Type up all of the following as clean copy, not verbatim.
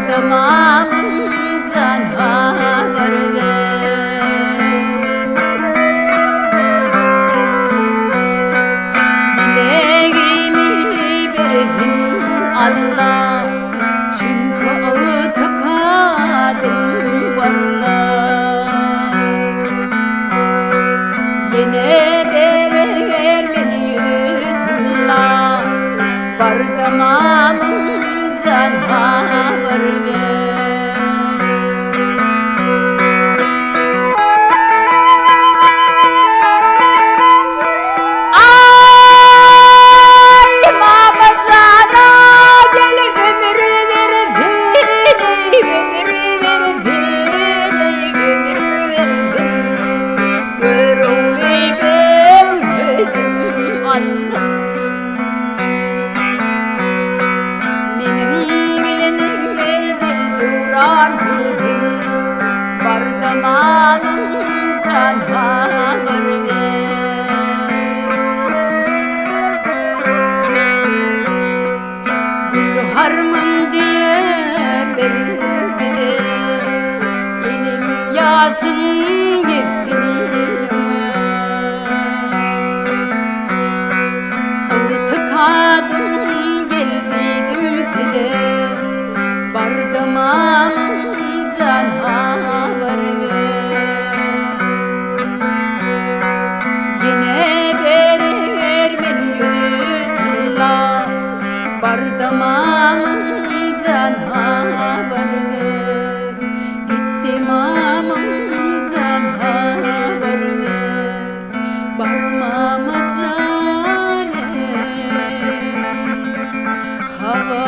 Bardamamın canavarı ver. Dileğimi berhin Allah, çünkü tıkadım vallahi. Yine berer beni yutulla, bardamamın canavarı ver. Bardamamın canavarı ver. Gül harman diyer verdi, yenim yazın gittiğine. Tıkadım geldiydim fide, bardamamın canavarı ver. Yine berer beni yutulla, bardamamın canavarı ver. Gittim amın canavarı ver, barmama cane hava.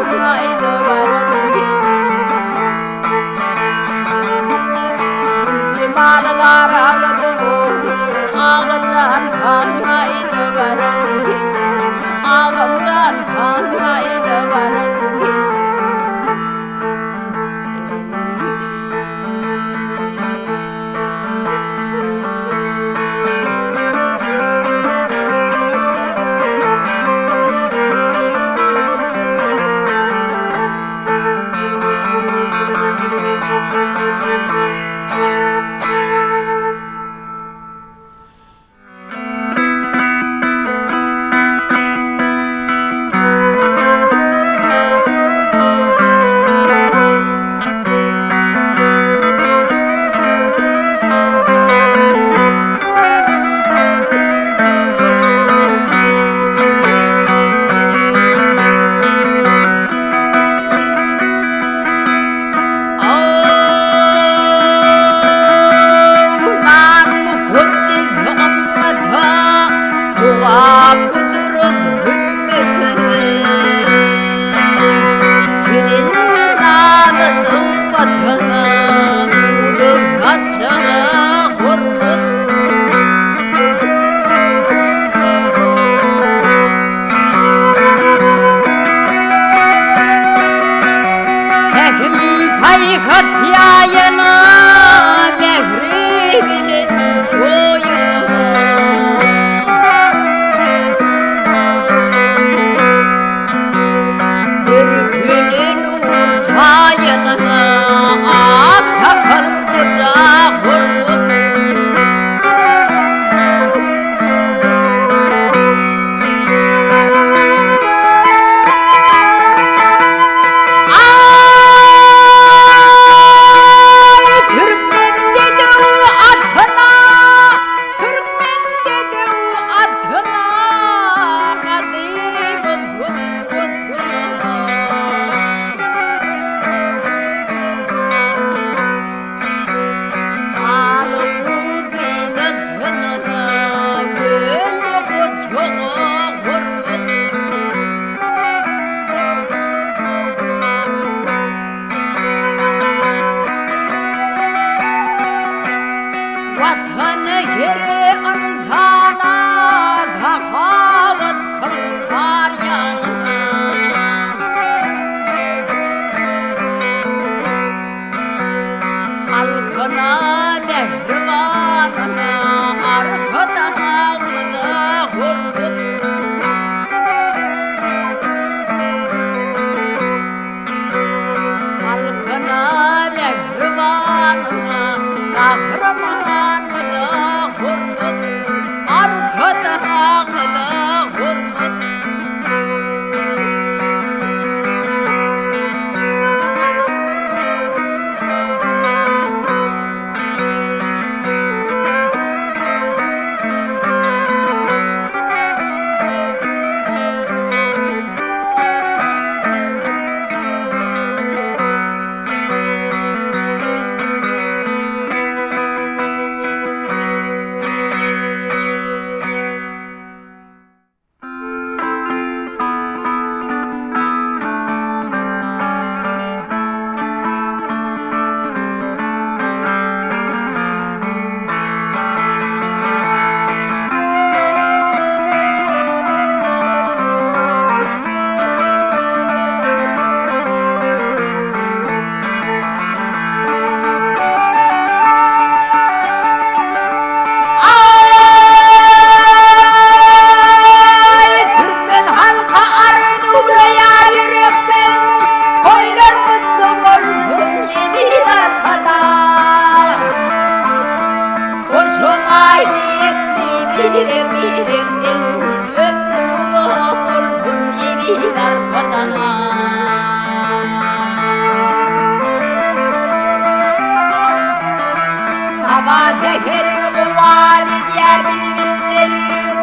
kanmaydı varırken cimanı karardı bulur ağacan kanmaydı varırken ağamcan kanmaydı varırken Katyayana mehribinin soyunu bir günün uçayına akakal koca hurmut Vatanı yeri insana zahavat kılsar yanına halkına mehribanına arkada ağını hurmut halkına mehribanına kahraman hurmut arkada ağını hurmut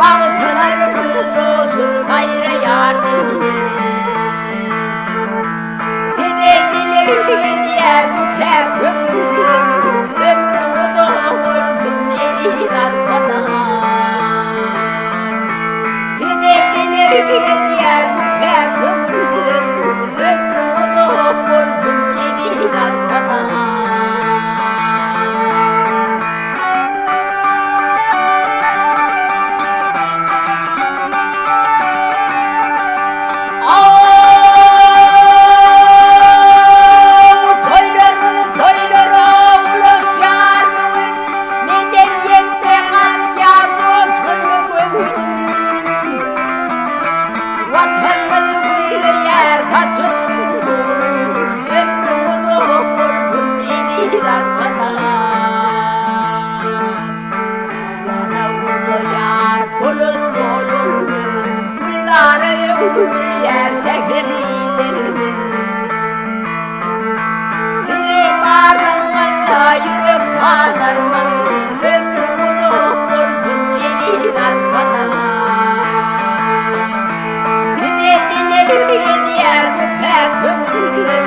Bağıslarımız olsun hayra yardım Sevgilir diye bu pek ömrüm Ömrümü doğursun elin arkada Sevgilir diye bu pek ömrüm Atanmadı güllü yer kaçın ömrümü dolgun elir arkadan. Sana ulu yar bulut olur mu? Gülları gül yer şehirlidir mi? Dilek ardından yürek sanar mı? Ömrümü dolgun elir arkadan. Dile dile yürüyen yer bu pek ömürler